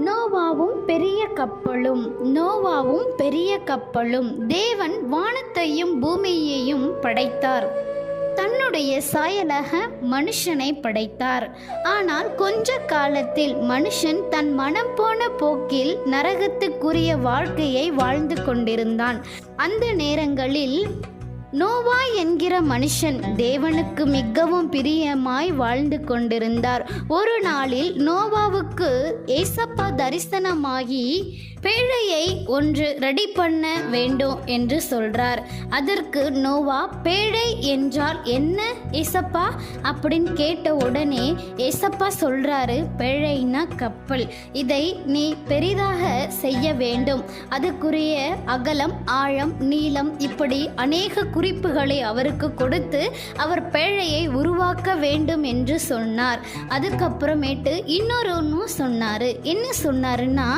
நோவாவும் பெரிய கப்பலும். நோவாவும் பெரிய கப்பலும். தேவன் வானத்தையும் பூமியையும் படைத்தார். தன்னுடைய சாயலாக மனுஷனை படைத்தார். ஆனால் கொஞ்ச காலத்தில் மனுஷன் தன் மனம் போன போக்கில் நரகத்துக்குரிய வாழ்க்கையை வாழ்ந்து கொண்டிருந்தான். அந்த நேரங்களில் நோவா என்கிற மனுஷன் தேவனுக்கு மிகவும் பிரியமாய் வாழ்ந்து கொண்டிருந்தார். ஒரு நாளில் நோவாவுக்கு ஏசப்பா தரிசனமாகி பேழையை ஒன்று ரெடி பண்ண வேண்டும் என்று சொல்றார். அதற்கு நோவா, பேழை என்றால் என்ன ஏசப்பா அப்படின்னு கேட்ட உடனே ஏசப்பா சொல்றாரு, பேழைனா கப்பல். இதை நீ பெரிதாக செய்ய வேண்டும். அதுக்குரிய அகலம், ஆழம், நீளம் இப்படி அநேக குறிப்புகளை அவருக்கு கொடுத்து அவர் பேழையை உருவாக்க வேண்டும் என்று சொன்னார். அதுக்கப்புறமேட்டு இன்னொரு சொன்னாரு. என்ன சொன்னாருன்னா,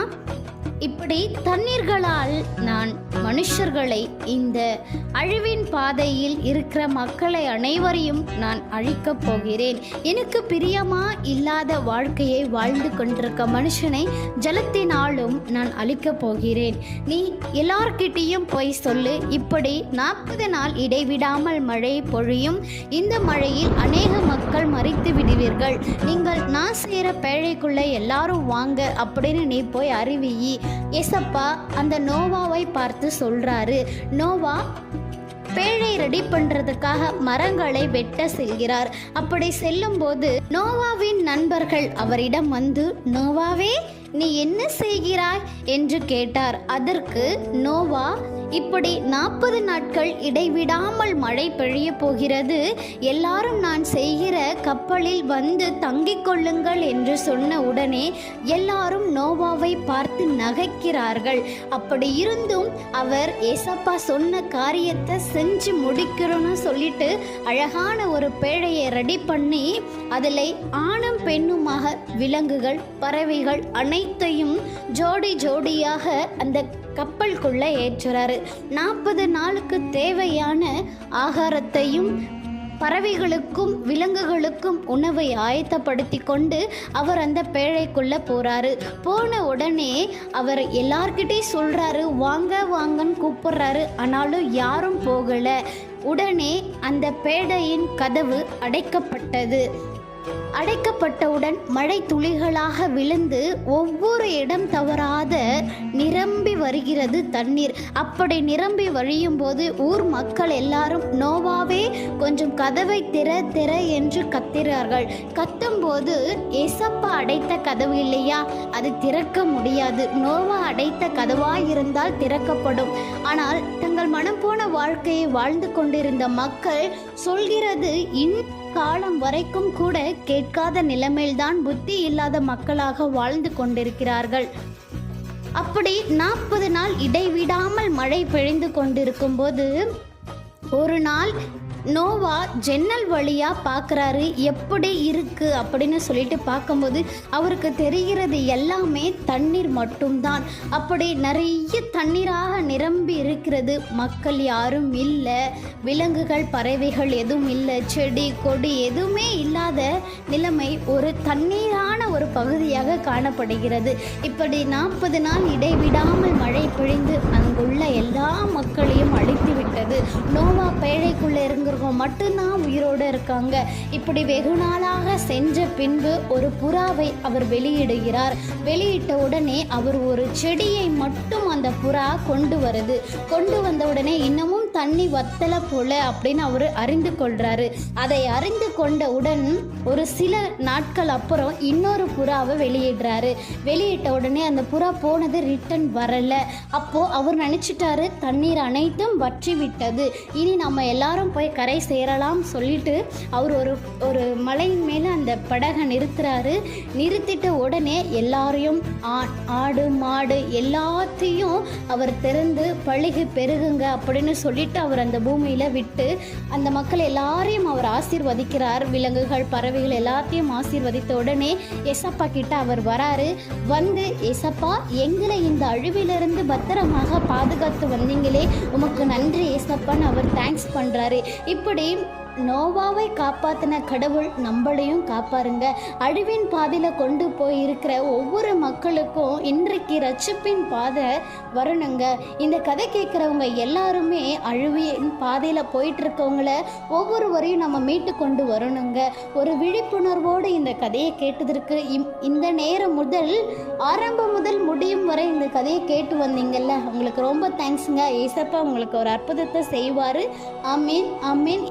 இப்படி தண்ணீர்களால் நான் மனுஷர்களை, இந்த அழிவின் பாதையில் இருக்கிற மக்களை அனைவரையும் நான் அழிக்கப் போகிறேன். எனக்கு பிரியமா இல்லாத வாழ்க்கையை வாழ்ந்து கொண்டிருக்க மனுஷனை ஜலத்தினாலும் நான் அழிக்கப் போகிறேன். நீ எல்லார்கிட்டையும் போய் சொல்லு, இப்படி 40 நாள் இடைவிடாமல் மழை பொழியும். இந்த மழையில் அநேக மக்கள் மரித்து விடுவீர்கள். நீங்கள் நான் செய்கிற பேழைக்குள்ளே எல்லாரும் வாங்க அப்படின்னு நீ போய் அறிவியி. ஏசப்பா அந்த நோவாவை பார்த்து சொல்றாரு. நோவா பேழை ரெடி பண்றதுக்காக மரங்களை வெட்ட செல்கிறார். அப்படி செல்லும் போது நோவாவின் நண்பர்கள் அவரிடம் வந்து, நோவாவே நீ என்ன செய்கிறாய் என்று கேட்டார். அதற்கு நோவா, இப்படி 40 நாட்கள் இடைவிடாமல் மழை பெய்ய போகிறது. எல்லாரும் நான் செய்கிற கப்பலில் வந்து தங்கிக் கொள்ளுங்கள் என்று சொன்ன உடனே எல்லாரும் நோவாவை பார்த்து நகைக்கிறார்கள். அப்படி இருந்தும் அவர் ஏசப்பா சொன்ன காரியத்தை செஞ்சு முடிக்கிறோன்னு சொல்லிட்டு அழகான ஒரு பேழையை ரெடி பண்ணி அதில் ஆணும் பெண்ணுமாக விலங்குகள், பறவைகள் அனைத்தையும் ஜோடி ஜோடியாக அந்த கப்பலுக்குள்ள ஏற்றுறாரு. 40 நாளுக்கு தேவையான ஆகாரத்தையும் பறவைகளுக்கும் விலங்குகளுக்கும் உணவை ஆயத்தப்படுத்தி கொண்டு அவர் அந்த பேழைக்குள்ள போறாரு. போன உடனே அவர் எல்லார்கிட்டையும் சொல்றாரு, வாங்க வாங்கன்னு கூப்பிடுறாரு. ஆனாலும் யாரும் போகல. உடனே அந்த பேழையின் கதவு அடைக்கப்பட்டது. அடைக்கப்பட்டவுடன் மழை துளிகளாக விழுந்து ஒவ்வொரு இடம் தவறாத நிரம்பி வருகிறது தண்ணீர். அப்படி நிரம்பி வழியும் போது ஊர் மக்கள் எல்லாரும், நோவாவே கொஞ்சம் கதவை திற என்று கத்துகிறார்கள். கத்தும்போது ஏசப்பா அடைத்த கதவு இல்லையா, அது திறக்க முடியாது. நோவா அடைத்த கதவாய் இருந்தால் திறக்கப்படும். ஆனால் தங்கள் மனம் போன வாழ்க்கையை வாழ்ந்து கொண்டிருந்த மக்கள் சொல்கிறது காலம் வரைக்கும் கூட கேட்காத நிலைமையில்தான் புத்தி இல்லாத மக்களாக வாழ்ந்து கொண்டிருக்கிறார்கள். அப்படி 40 நாள் இடைவிடாமல் மழை பெய்து கொண்டிருக்கும் போது ஒரு நாள் நோவா ஜன்னல் வழியா பார்க்குறாரு, எப்படி இருக்கு அப்படின்னு சொல்லிட்டு பார்க்கும்போது அவருக்கு தெரிகிறது எல்லாமே தண்ணீர் மட்டும்தான். அப்படி நிறைய தண்ணீராக நிரம்பி இருக்கிறது. மக்கள் யாரும் இல்லை, விலங்குகள் பறவைகள் எதுவும் இல்லை, செடி கொடி எதுவுமே இல்லாத நிலைமை ஒரு தண்ணீரான ஒரு பகுதியாக காணப்படுகிறது. இப்படி 40 நாள் இடைவிடாமல் மழை பொழிந்து அங்குள்ள எல்லா மக்களையும் அழித்து விட்டது. நோவா பேழைக்குள்ளே இருங்க மட்டும்தான் உயிரோடு இருக்காங்க. இப்படி வெகு நாளாக சென்ற பின்பு ஒரு புறாவை அவர் வெளியிடுகிறார். வெளியிட்ட உடனே அவர் ஒரு செடியை மட்டும் அந்த புறா கொண்டு வருது. கொண்டு வந்த உடனே இன்னமும் தண்ணி வத்தல போல அப்படின்னு அவர் அறிந்து கொள்றாரு. அதை அறிந்து கொண்டவுடன் ஒரு சில நாட்கள் அப்புறம் இன்னொரு புறாவை வெளியிடுறாரு. வெளியிட்ட உடனே அந்த புறா போனது ரிட்டன் வரல. அப்போ அவர் நினைச்சிட்டாரு தண்ணீர் அனைத்தும் வற்றி விட்டது, இனி நம்ம எல்லாரும் போய் கரை சேரலாம் சொல்லிட்டு அவர் ஒரு மலையின் மேலே அந்த படகை நிறுத்துறாரு. நிறுத்திட்ட உடனே எல்லாரையும் ஆடு மாடு எல்லாத்தையும் அவர் திறந்து பழுகி பெருகுங்க அப்படின்னு சொல்லிட்டு அவர் அந்த பூமியில விட்டு அந்த மக்கள் எல்லாரையும் அவர் ஆசீர்வதிக்கிறார். விலங்குகள் பறவைகள் எல்லாத்தையும் ஆசீர்வதித்த உடனே ஏசப்பா கிட்ட அவர் வராரு. வந்து, ஏசப்பா எங்களை இந்த அழிவிலிருந்து பத்திரமாக பாதுகாத்து வந்தீங்களே, உமக்கு நன்றி ஏசப்பான்னு அவர் தேங்க்ஸ் பண்றாரு. இப்படி நோவாவை காப்பாத்தின கடவுள் நம்மளையும் காப்பாருங்க. அழிவின் பாதையில் கொண்டு போய் இருக்கிற ஒவ்வொரு மக்களுக்கும் இன்றைக்கு ரட்சிப்பின் பாதை வரணுங்க. இந்த கதை கேட்குறவங்க எல்லாருமே அழிவின் பாதையில் போயிட்டு இருக்கவங்கள ஒவ்வொருவரையும் நம்ம மீட்டு கொண்டு வரணுங்க. ஒரு விழிப்புணர்வோடு இந்த கதையை கேட்டதற்கு இந்த நேரம் முதல் ஆரம்பம் முதல் முடியும் வரை இந்த கதையை கேட்டு வந்தீங்கல்ல, உங்களுக்கு ரொம்ப தேங்க்ஸுங்க. ஏசப்பா உங்களுக்கு ஒரு அற்புதத்தை செய்வார். ஆமீன் ஆமீன்.